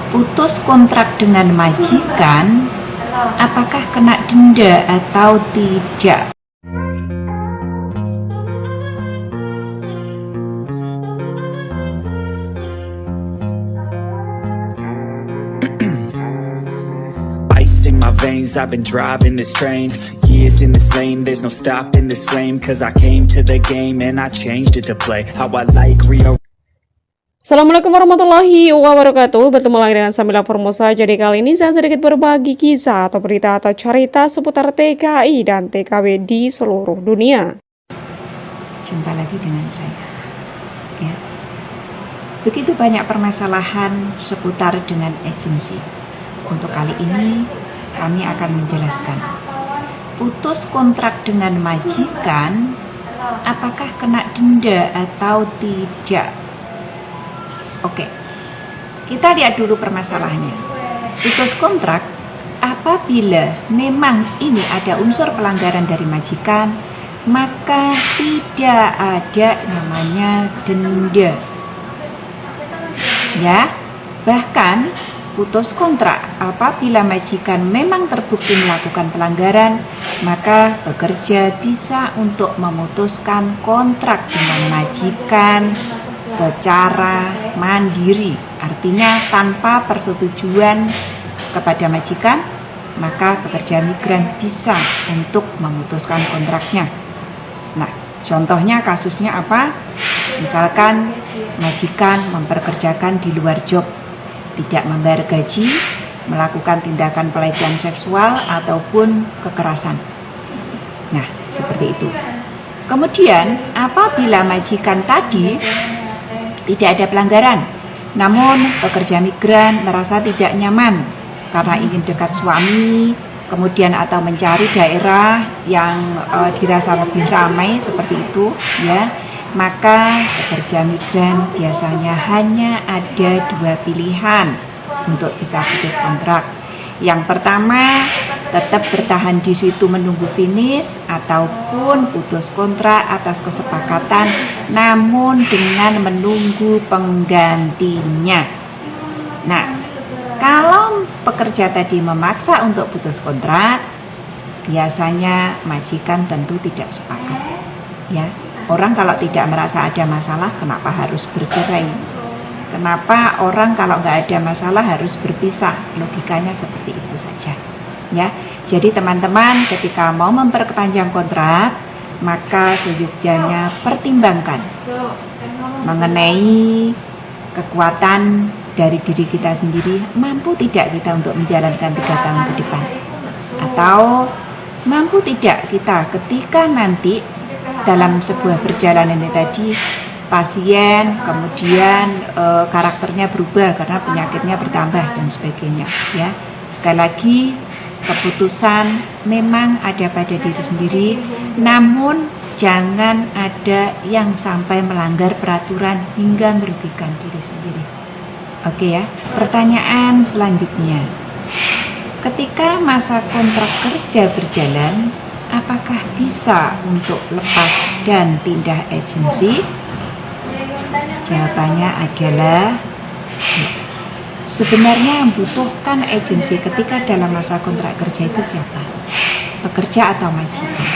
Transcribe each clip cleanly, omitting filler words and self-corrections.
putus kontrak dengan majikan, apakah kena denda atau tidak? Ice in my veins, I've been driving this train. Years in this lane, there's no stopping this flame. Cause I came to the game and I changed it to play how I like Rio. Assalamualaikum warahmatullahi wabarakatuh. Bertemu lagi dengan Samila Formosa. Jadi kali ini saya sedikit berbagi kisah atau berita atau cerita seputar TKI dan TKW di seluruh dunia. Jumpa lagi dengan saya. Ya. Begitu banyak permasalahan seputar dengan agensi. Untuk kali ini kami akan menjelaskan putus kontrak dengan majikan, apakah kena denda atau tidak? Oke, kita lihat dulu permasalahannya. Putus kontrak apabila memang ini ada unsur pelanggaran dari majikan, maka tidak ada namanya denda. Ya, bahkan putus kontrak apabila majikan memang terbukti melakukan pelanggaran, maka pekerja bisa untuk memutuskan kontrak dengan majikan secara mandiri, artinya tanpa persetujuan kepada majikan, maka pekerja migran bisa untuk memutuskan kontraknya. Nah, contohnya kasusnya apa? Misalkan majikan memperkerjakan di luar job, tidak membayar gaji, melakukan tindakan pelecehan seksual ataupun kekerasan. Nah, seperti itu. Kemudian, apabila majikan tadi tidak ada pelanggaran, namun pekerja migran merasa tidak nyaman karena ingin dekat suami, kemudian atau mencari daerah yang dirasa lebih ramai seperti itu, ya, maka pekerja migran biasanya hanya ada dua pilihan untuk bisa putus kontrak. Yang pertama, tetap bertahan di situ menunggu finish, ataupun putus kontrak atas kesepakatan namun dengan menunggu penggantinya. Nah, kalau pekerja tadi memaksa untuk putus kontrak, biasanya majikan tentu tidak sepakat, ya. Orang kalau tidak merasa ada masalah, kenapa harus bercerai? Kenapa orang kalau nggak ada masalah harus berpisah? Logikanya seperti itu saja, ya. Jadi teman-teman, ketika mau memperpanjang kontrak, maka seyogyanya pertimbangkan mengenai kekuatan dari diri kita sendiri, mampu tidak kita untuk menjalankan 3 tahun ke depan, atau mampu tidak kita ketika nanti dalam sebuah perjalanan ini tadi pasien kemudian karakternya berubah karena penyakitnya bertambah dan sebagainya, ya. Sekali lagi, keputusan memang ada pada diri sendiri, namun jangan ada yang sampai melanggar peraturan hingga merugikan diri sendiri. Oke ya. Pertanyaan selanjutnya, ketika masa kontrak kerja berjalan, apakah bisa untuk lepas dan pindah agensi? Jawabannya adalah sebenarnya yang membutuhkan agensi ketika dalam masa kontrak kerja itu siapa? Pekerja atau majikan?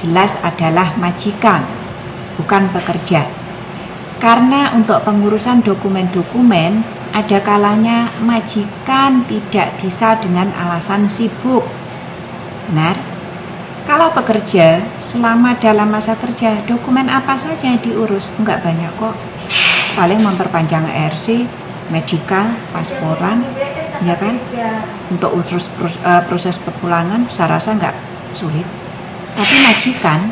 Jelas adalah majikan, bukan pekerja. Karena untuk pengurusan dokumen-dokumen, ada kalanya majikan tidak bisa dengan alasan sibuk. Benar? Kalau pekerja, selama dalam masa kerja, dokumen apa saja yang diurus? Enggak banyak kok. Paling memperpanjang ERC, medikal, pasporan, ya kan? Untuk urus proses pepulangan, saya rasa enggak sulit. Tapi majikan,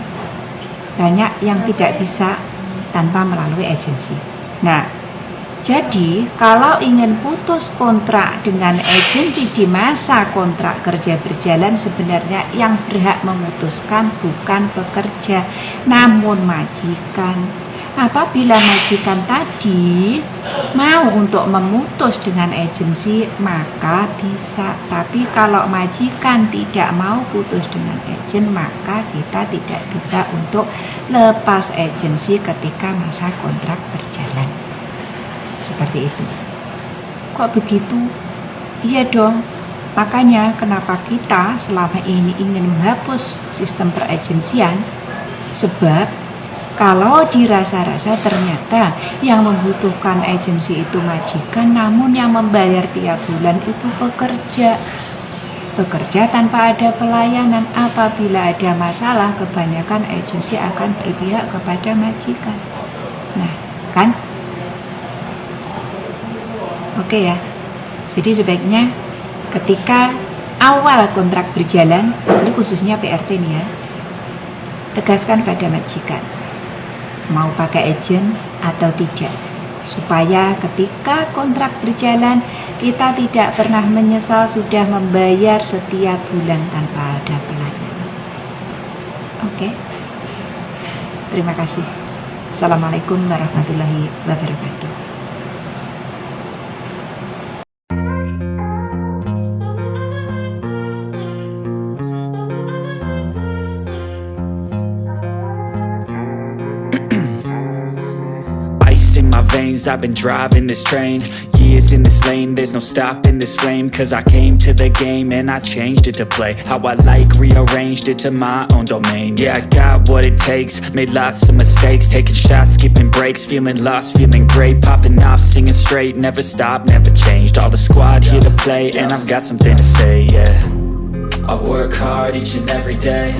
banyak yang tidak bisa tanpa melalui agensi. Nah, jadi kalau ingin putus kontrak dengan agensi di masa kontrak kerja berjalan, sebenarnya yang berhak memutuskan bukan pekerja, namun majikan. Apabila majikan tadi mau untuk memutus dengan agensi, maka bisa. Tapi kalau majikan tidak mau putus dengan agen, maka kita tidak bisa untuk lepas agensi ketika masa kontrak berjalan. Seperti itu. Kok begitu? Iya dong. Makanya kenapa kita selama ini ingin menghapus sistem peragensian? Sebab kalau dirasa-rasa ternyata yang membutuhkan agensi itu majikan, namun yang membayar tiap bulan itu pekerja. Bekerja tanpa ada pelayanan. Apabila ada masalah, kebanyakan agensi akan berpihak kepada majikan. Nah, kan? Oke ya. Jadi sebaiknya ketika awal kontrak berjalan, ini khususnya PRT nih ya, tegaskan pada majikan mau pakai agen atau tidak, supaya ketika kontrak berjalan kita tidak pernah menyesal sudah membayar setiap bulan tanpa ada pelayanan. Oke. Terima kasih. Assalamualaikum warahmatullahi wabarakatuh. In my veins, I've been driving this train. Years in this lane, there's no stopping this flame. Cause I came to the game and I changed it to play how I like, rearranged it to my own domain. Yeah, I got what it takes, made lots of mistakes, taking shots, skipping breaks, feeling lost, feeling great, popping off, singing straight, never stopped, never changed. All the squad here to play and I've got something to say, yeah. I work hard each and every day,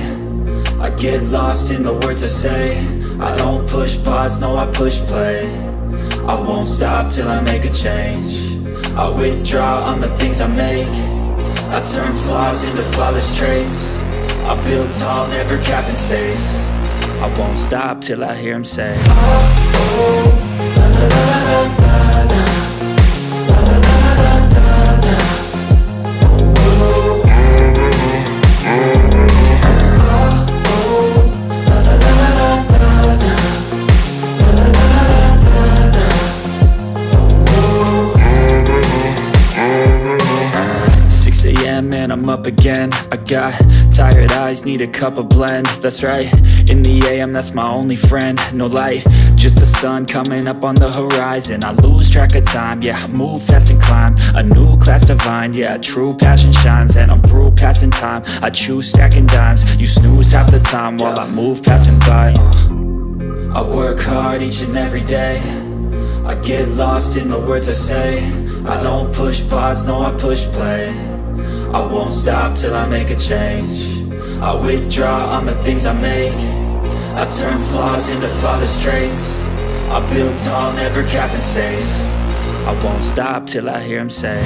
I get lost in the words I say. I don't push pause, no I push play. I won't stop till I make a change. I withdraw on the things I make. I turn flaws into flawless traits. I build tall, never capped in space. I won't stop till I hear him say, and I'm up again. I got tired eyes, need a cup of blend. That's right, in the AM, that's my only friend. No light, just the sun coming up on the horizon. I lose track of time, yeah, I move fast and climb a new class divine, yeah, true passion shines. And I'm through passing time, I choose stacking dimes. You snooze half the time while I move passing by. I work hard each and every day, I get lost in the words I say. I don't push pause, no I push play. I won't stop till I make a change. I withdraw on the things I make. I turn flaws into flawless traits. I build tall, never capped in space. I won't stop till I hear him say,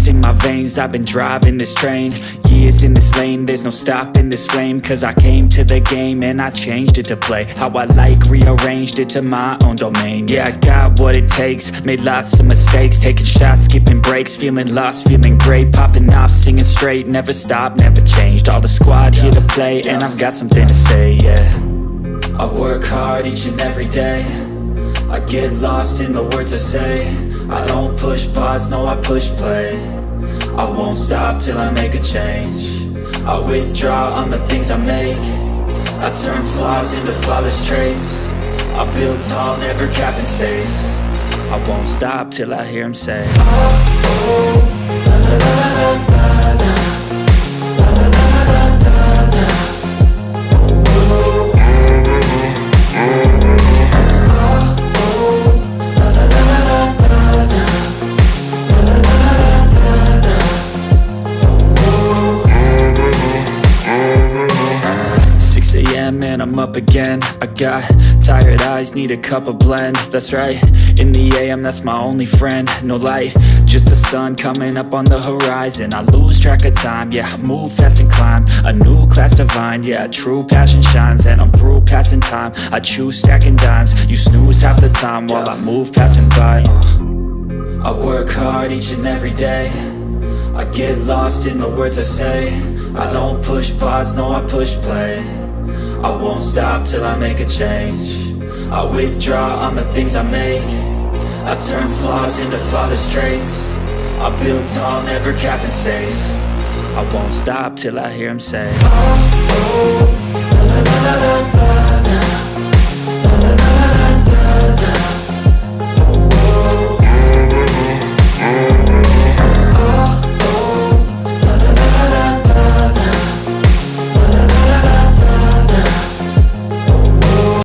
in my veins, I've been driving this train. Years in this lane, there's no stopping this flame. Cause I came to the game and I changed it to play how I like, rearranged it to my own domain. Yeah, I got what it takes, made lots of mistakes, taking shots, skipping breaks, feeling lost, feeling great, popping off, singing straight, never stopped, never changed. All the squad here to play and I've got something to say, yeah. I work hard each and every day, I get lost in the words I say. I don't push pause, no I push play. I won't stop till I make a change. I withdraw on the things I make. I turn flaws into flawless traits. I build tall, never capped in space. I won't stop till I hear him say, and I'm up up again. I got tired eyes, need a cup of blend. That's right, in the AM, that's my only friend. No light, just the sun coming up on the horizon. I lose track of time, yeah, I move fast and climb a new class divine, yeah, true passion shines. And I'm through passing time, I choose stacking dimes. You snooze half the time while I move passing by. I work hard each and every day, I get lost in the words I say. I don't push pause, no, I push play. I won't stop till I make a change. I withdraw on the things I make. I turn flaws into flawless traits. I build tall, never capped in space. I won't stop till I hear him say, oh, oh, la, la, la, la, la.